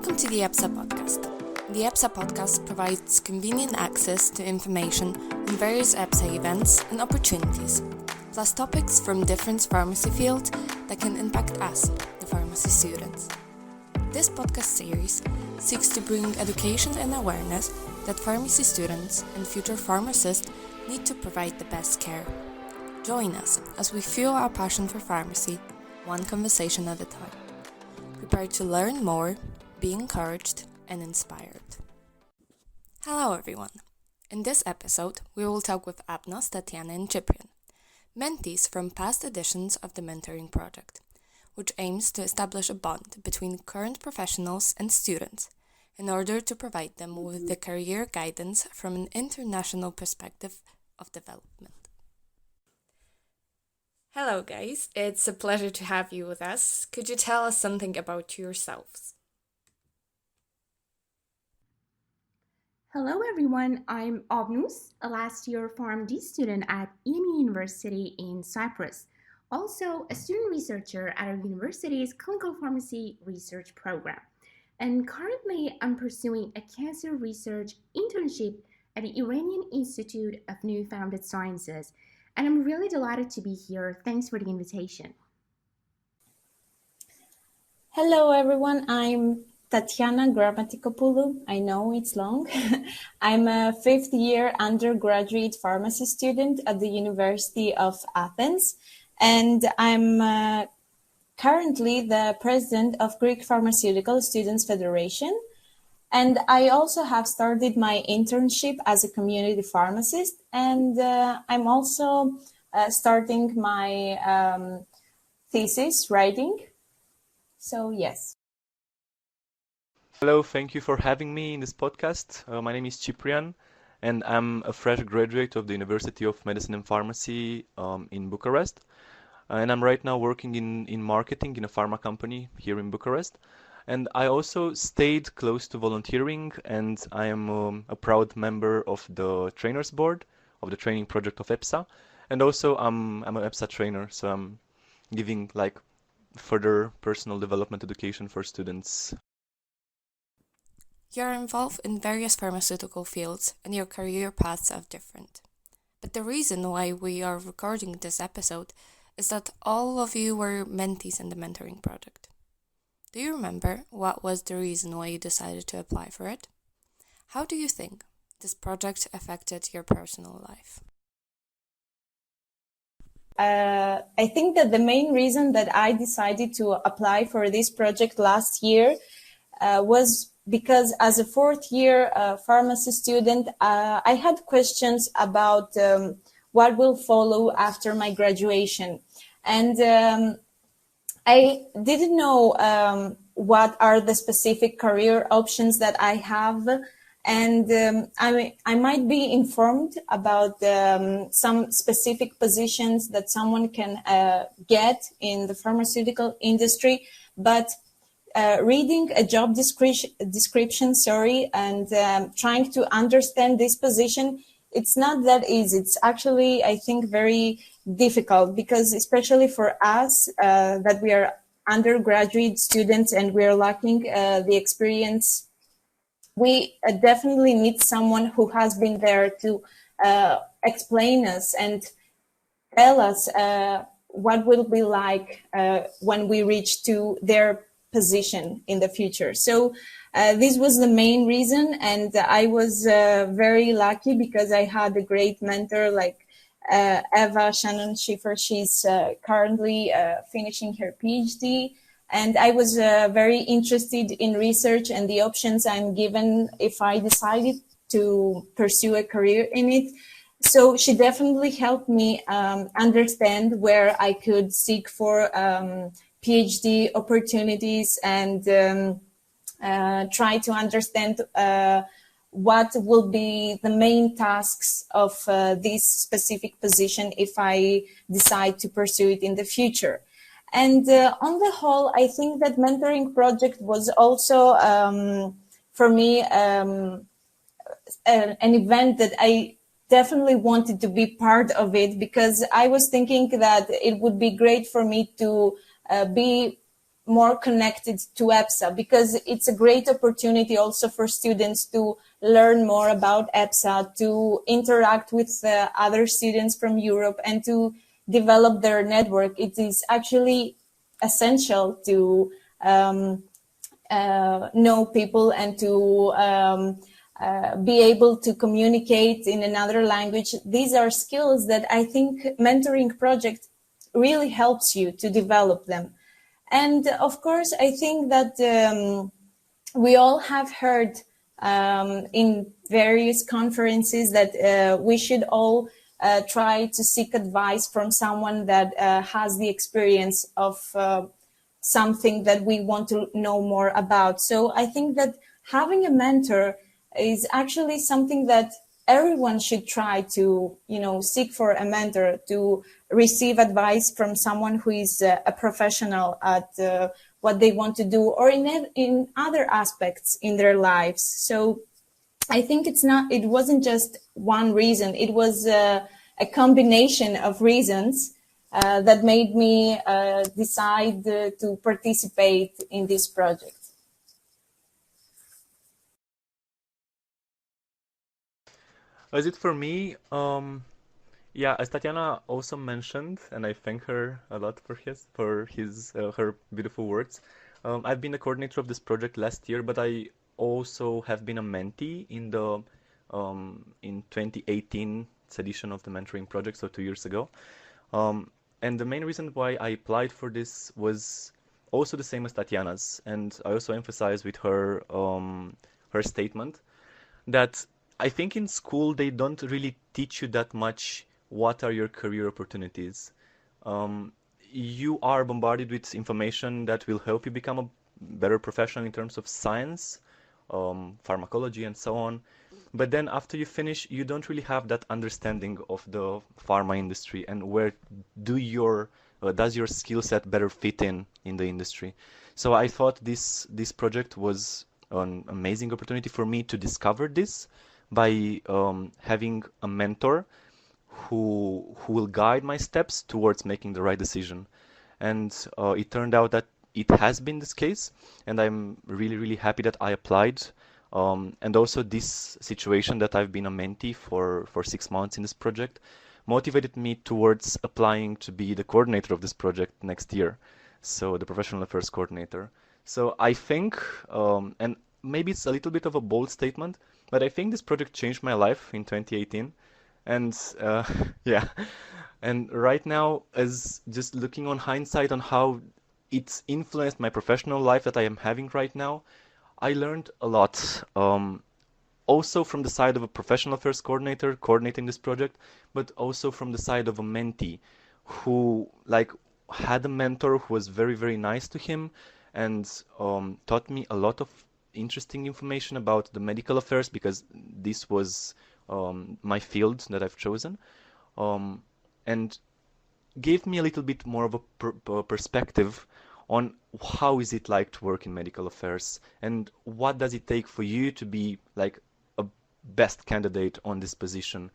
Welcome to the EPSA Podcast. The EPSA Podcast provides convenient access to information on various EPSA events and opportunities, plus topics from different pharmacy fields that can impact us, the pharmacy students. This podcast series seeks to bring education and awareness that pharmacy students and future pharmacists need to provide the best care. Join us as we fuel our passion for pharmacy, one conversation at a time. Prepare to learn more, be encouraged, and inspired. Hello everyone. In this episode, we will talk with Abnoos, Tatiana, and Ciprian, mentees from past editions of the mentoring project, which aims to establish a bond between current professionals and students in order to provide them with the career guidance from an international perspective of development. Hello guys, it's a pleasure to have you with us. Could you tell us something about yourselves? Hello everyone, I'm Abnoos, a last year PharmD student at EME University in Cyprus. Also a student researcher at our university's clinical pharmacy research program. And currently I'm pursuing a cancer research internship at the Iranian Institute of New Founded Sciences. And I'm really delighted to be here. Thanks for the invitation. Hello everyone, I'm Tatiana Grammatikopoulou. I know it's long. I'm a fifth year undergraduate pharmacy student at the University of Athens, and I'm currently the president of Greek Pharmaceutical Students Federation. And I also have started my internship as a community pharmacist, and I'm also starting my thesis writing. So yes. Hello, thank you for having me in this podcast. My name is Ciprian, and I'm a fresh graduate of the University of Medicine and Pharmacy in Bucharest. And I'm right now working in marketing in a pharma company here in Bucharest. And I also stayed close to volunteering, and I am a proud member of the trainers board of the training project of EPSA. And also I'm an EPSA trainer, so I'm giving further personal development education for students. You're involved in various pharmaceutical fields and your career paths are different. But the reason why we are recording this episode is that all of you were mentees in the mentoring project. Do you remember what was the reason why you decided to apply for it? How do you think this project affected your personal life? I think that the main reason that I decided to apply for this project last year was because as a fourth year pharmacy student, I had questions about what will follow after my graduation. And I didn't know what are the specific career options that I have, and I might be informed about some specific positions that someone can get in the pharmaceutical industry, but reading a job description, and trying to understand this position, it's not that easy. It's actually, I think, very difficult because especially for us that we are undergraduate students and we are lacking the experience, we definitely need someone who has been there to explain us and tell us what will be like when we reach to their position in the future. So this was the main reason, and I was very lucky because I had a great mentor like Eva Shannon Schiffer. She's currently finishing her PhD, and I was very interested in research and the options I'm given if I decided to pursue a career in it. So she definitely helped me understand where I could seek for PhD opportunities and try to understand what will be the main tasks of this specific position if I decide to pursue it in the future. And on the whole, I think that mentoring project was also for me an event that I definitely wanted to be part of it, because I was thinking that it would be great for me to be more connected to EPSA, because it's a great opportunity also for students to learn more about EPSA, to interact with other students from Europe, and to develop their network. It is actually essential to know people and to be able to communicate in another language. These are skills that I think mentoring project really helps you to develop them. And of course, I think that we all have heard in various conferences that we should all try to seek advice from someone that has the experience of something that we want to know more about. So I think that having a mentor is actually something that everyone should try to, seek for a mentor, to receive advice from someone who is a professional at what they want to do, or in other aspects in their lives. So I think it wasn't just one reason. It was a combination of reasons that made me decide to participate in this project. As it for me, yeah, as Tatiana also mentioned, and I thank her a lot for her beautiful words. I've been the coordinator of this project last year, but I also have been a mentee in the in 2018 edition of the mentoring project, so 2 years ago. And the main reason why I applied for this was also the same as Tatiana's, and I also emphasize with her her statement that I think in school they don't really teach you that much what are your career opportunities. You are bombarded with information that will help you become a better professional in terms of science, pharmacology, and so on. But then after you finish, you don't really have that understanding of the pharma industry and where does your skill set better fit in the industry. So I thought this project was an amazing opportunity for me to discover this by having a mentor who will guide my steps towards making the right decision. And it turned out that it has been this case, and I'm really, really happy that I applied. And also this situation that I've been a mentee for 6 months in this project motivated me towards applying to be the coordinator of this project next year, so the professional affairs coordinator. So I think, and maybe it's a little bit of a bold statement, but I think this project changed my life in 2018. And yeah, and right now, as just looking on hindsight on how it's influenced my professional life that I am having right now, I learned a lot. Also from the side of a professional affairs coordinator coordinating this project, but also from the side of a mentee who had a mentor who was very, very nice to him and taught me a lot of interesting information about the medical affairs, because this was my field that I've chosen, and gave me a little bit more of a perspective on how is it like to work in medical affairs and what does it take for you to be like a best candidate on this position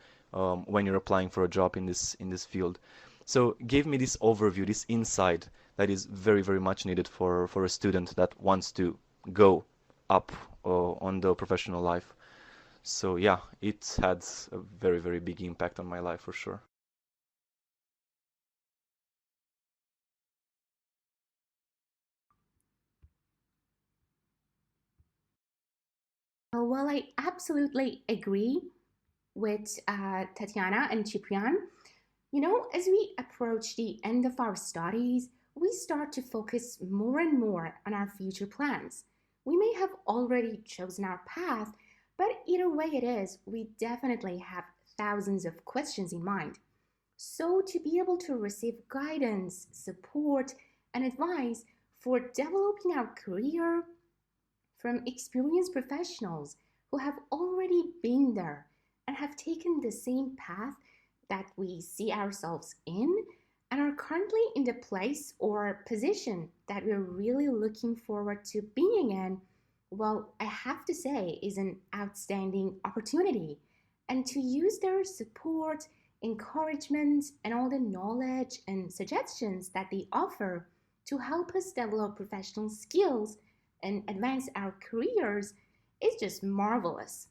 when you're applying for a job in this field. So gave me this overview, this insight that is very, very much needed for a student that wants to go up on the professional life. So yeah, it had a very, very big impact on my life for sure. Well, I absolutely agree with Tatiana and Ciprian. As we approach the end of our studies, we start to focus more and more on our future plans. We may have already chosen our path, but either way it is, we definitely have thousands of questions in mind. So, to be able to receive guidance, support, and advice for developing our career from experienced professionals who have already been there and have taken the same path that we see ourselves in and are currently in the place or position that we're really looking forward to being in, well, I have to say, is an outstanding opportunity. And to use their support, encouragement, and all the knowledge and suggestions that they offer to help us develop professional skills and advance our careers is just marvelous.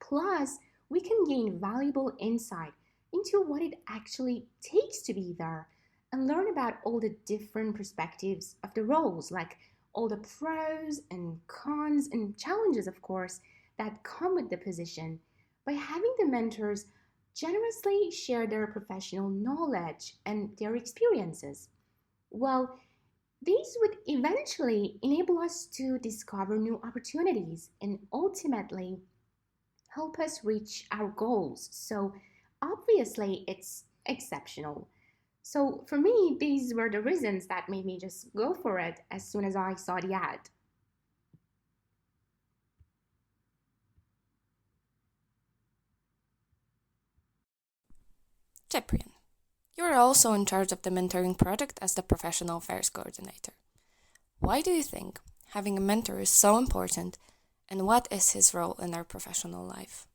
Plus, we can gain valuable insight into what it actually takes to be there and learn about all the different perspectives of the roles, like all the pros and cons and challenges, of course, that come with the position. By having the mentors generously share their professional knowledge and their experiences, well, these would eventually enable us to discover new opportunities and ultimately help us reach our goals. So, obviously, it's exceptional. So, for me, these were the reasons that made me just go for it as soon as I saw the ad. Ciprian, you are also in charge of the mentoring project as the professional affairs coordinator. Why do you think having a mentor is so important, and what is his role in our professional life?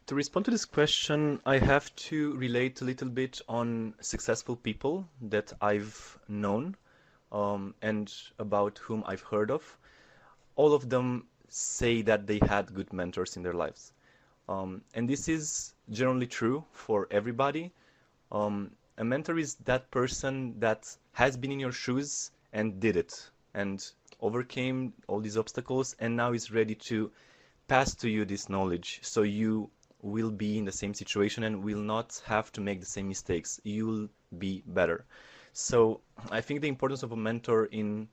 To respond to this question, I have to relate a little bit on successful people that I've known and about whom I've heard of. All of them say that they had good mentors in their lives. And this is generally true for everybody. A mentor is that person that has been in your shoes and did it and overcame all these obstacles and now is ready to pass to you this knowledge so you will be in the same situation and will not have to make the same mistakes. You'll be better. So I think the importance of a mentor in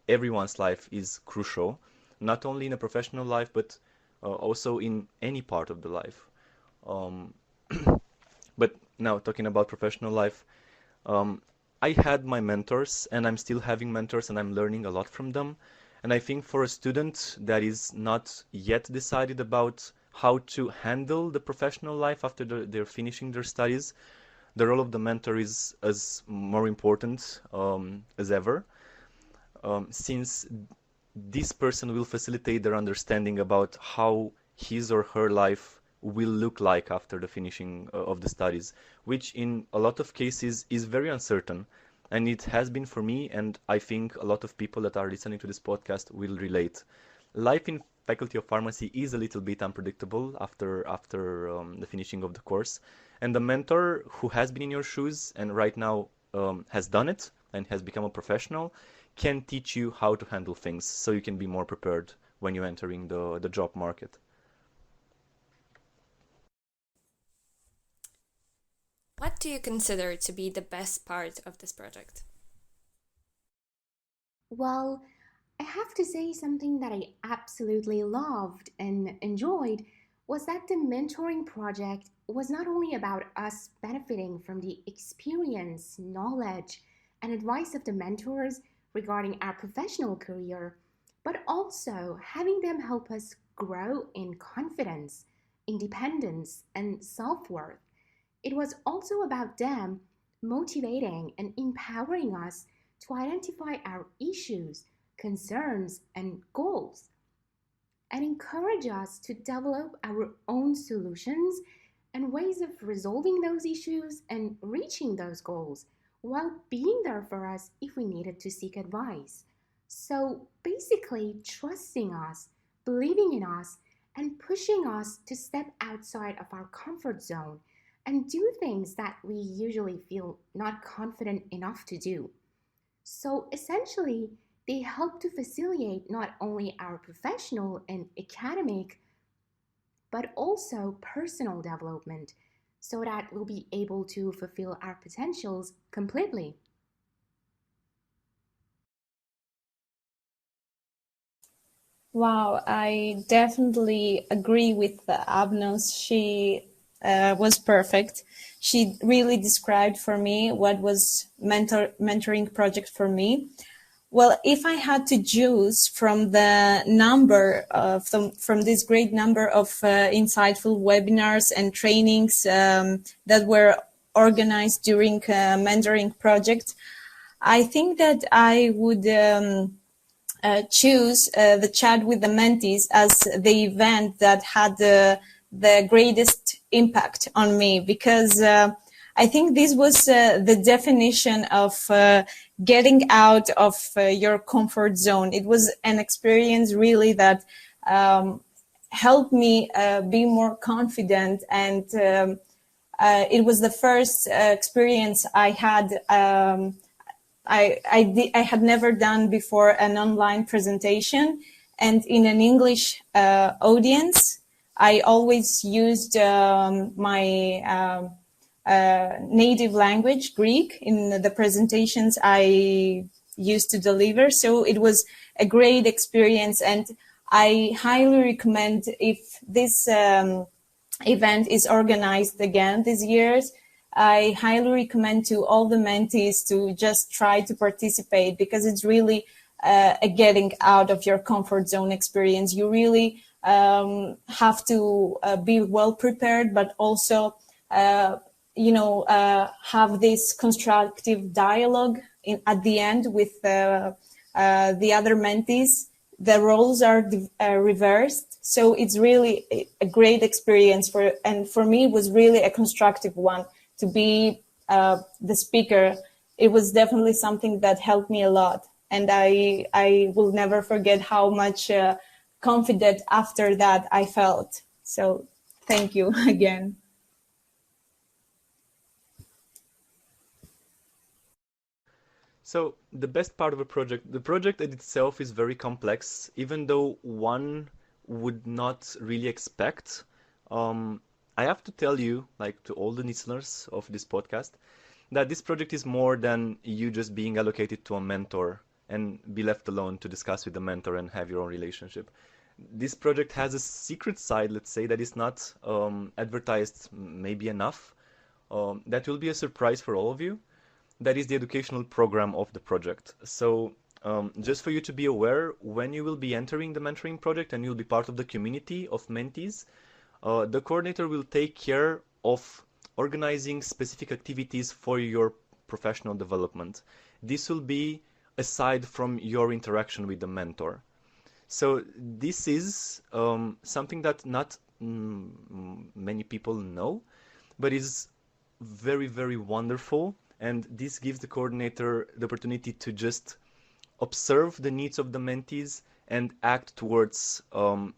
everyone's life is crucial, not only in a professional life, but also in any part of the life. But now talking about professional life, I had my mentors and I'm still having mentors and I'm learning a lot from them. And I think for a student that is not yet decided about how to handle the professional life after they're finishing their studies, the role of the mentor is as more important as ever, since this person will facilitate their understanding about how his or her life will look like after the finishing of the studies, which in a lot of cases is very uncertain. And it has been for me, and I think a lot of people that are listening to this podcast will relate. Life in Faculty of Pharmacy is a little bit unpredictable after the finishing of the course. And the mentor who has been in your shoes and right now has done it and has become a professional can teach you how to handle things so you can be more prepared when you're entering the job market. What do you consider to be the best part of this project? Well, I have to say something that I absolutely loved and enjoyed was that the mentoring project was not only about us benefiting from the experience, knowledge, and advice of the mentors regarding our professional career, but also having them help us grow in confidence, independence, and self-worth. It was also about them motivating and empowering us to identify our issues, concerns, and goals, and encourage us to develop our own solutions and ways of resolving those issues and reaching those goals while being there for us if we needed to seek advice. So basically, trusting us, believing in us, and pushing us to step outside of our comfort zone and do things that we usually feel not confident enough to do. So essentially, they help to facilitate not only our professional and academic, but also personal development so that we'll be able to fulfill our potentials completely. Wow, I definitely agree with Abnoos. She was perfect. She really described for me what was mentoring project for me. Well, if I had to choose from the number of from this great number of insightful webinars and trainings that were organized during mentoring project, I think that I would choose the chat with the mentees as the event that had the greatest impact on me, because I think this was the definition of getting out of your comfort zone. It was an experience really that helped me be more confident, and it was the first experience I had. I had never done before an online presentation, and in an English audience. I always used my native language, Greek, in the presentations I used to deliver. So it was a great experience, and I highly recommend, if this event is organized again this year, I highly recommend to all the mentees to just try to participate, because it's really a getting out of your comfort zone experience. You really have to be well prepared, but also have this constructive dialogue at the end with the other mentees. The roles are reversed, so it's really a great experience for me it was really a constructive one to be the speaker. It was definitely something that helped me a lot, and I will never forget how much confident after that I felt. So thank you again. So the best part of the project in itself is very complex, even though one would not really expect. I have to tell you, like to all the listeners of this podcast, that this project is more than you just being allocated to a mentor and be left alone to discuss with the mentor and have your own relationship. This project has a secret side, let's say, that is not advertised maybe enough. That will be a surprise for all of you. That is the educational program of the project. So just for you to be aware, when you will be entering the mentoring project and you'll be part of the community of mentees, the coordinator will take care of organizing specific activities for your professional development. This will be aside from your interaction with the mentor. So this is something that not many people know, but is very, very wonderful. And this gives the coordinator the opportunity to just observe the needs of the mentees and act towards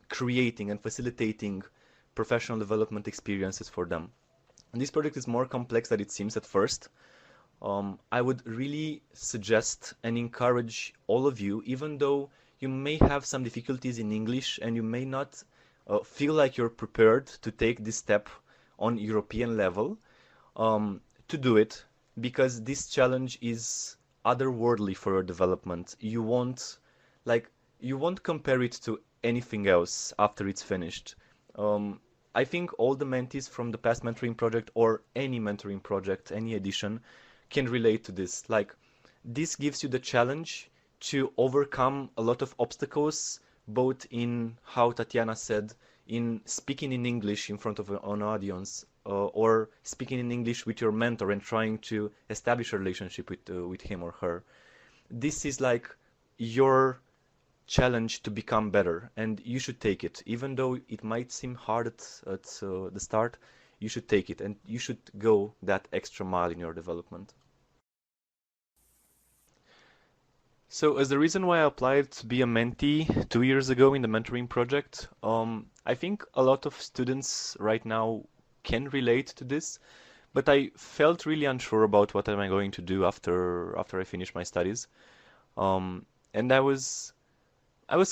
creating and facilitating professional development experiences for them. And this project is more complex than it seems at first. I would really suggest and encourage all of you, even though you may have some difficulties in English and you may not feel like you're prepared to take this step on European level, to do it, because this challenge is otherworldly for your development. You won't compare it to anything else after it's finished. I think all the mentees from the past mentoring project or any mentoring project, any edition, can relate to this. Like, this gives you the challenge to overcome a lot of obstacles, both in, how Tatiana said, in speaking in English in front of an audience, or speaking in English with your mentor and trying to establish a relationship with him or her. This is like your challenge to become better, and you should take it. Even though it might seem hard at the start, you should take it, and you should go that extra mile in your development. So as the reason why I applied to be a mentee 2 years ago in the mentoring project, I think a lot of students right now can relate to this, but I felt really unsure about what am I going to do after I finish my studies. And I was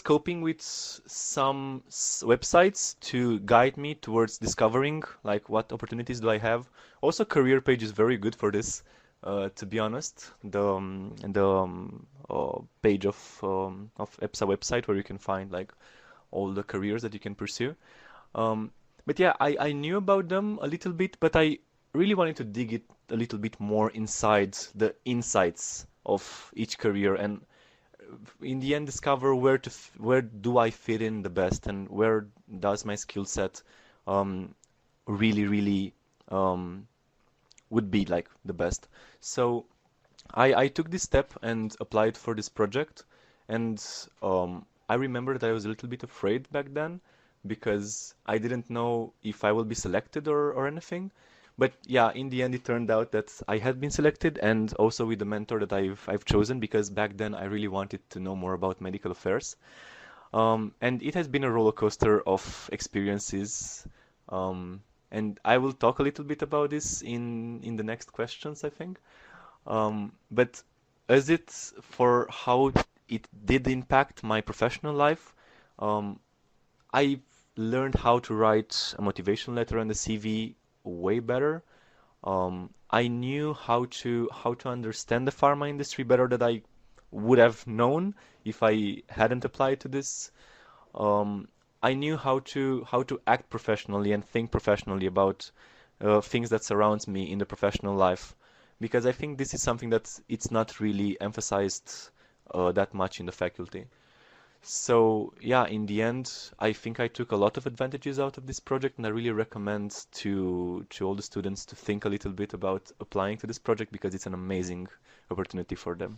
coping with some websites to guide me towards discovering like what opportunities do I have. Also, Career Page is very good for this. To be honest, the page of EPSA website where you can find like all the careers that you can pursue. But yeah, I knew about them a little bit, but I really wanted to dig it a little bit more inside the insights of each career, and in the end discover where do I fit in the best, and where does my skill set really would be like the best. So I took this step and applied for this project, and I remember that I was a little bit afraid back then because I didn't know if I will be selected or anything. But yeah, in the end, it turned out that I had been selected, and also with the mentor that I've chosen, because back then I really wanted to know more about medical affairs. And it has been a roller coaster of experiences. And I will talk a little bit about this in the next questions, I think. But as it for how it did impact my professional life, um, I learned how to write a motivation letter and a CV way better. I knew how to understand the pharma industry better than I would have known if I hadn't applied to this. Um, I knew how to act professionally and think professionally about things that surrounds me in the professional life, because I think this is something that it's not really emphasized that much in the faculty. So yeah, in the end, I think I took a lot of advantages out of this project, and I really recommend to all the students to think a little bit about applying to this project because it's an amazing opportunity for them.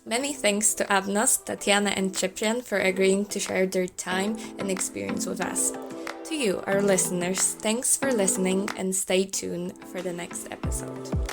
Many thanks to Abnoos, Tatiana, and Ciprian for agreeing to share their time and experience with us. To you, our listeners, thanks for listening and stay tuned for the next episode.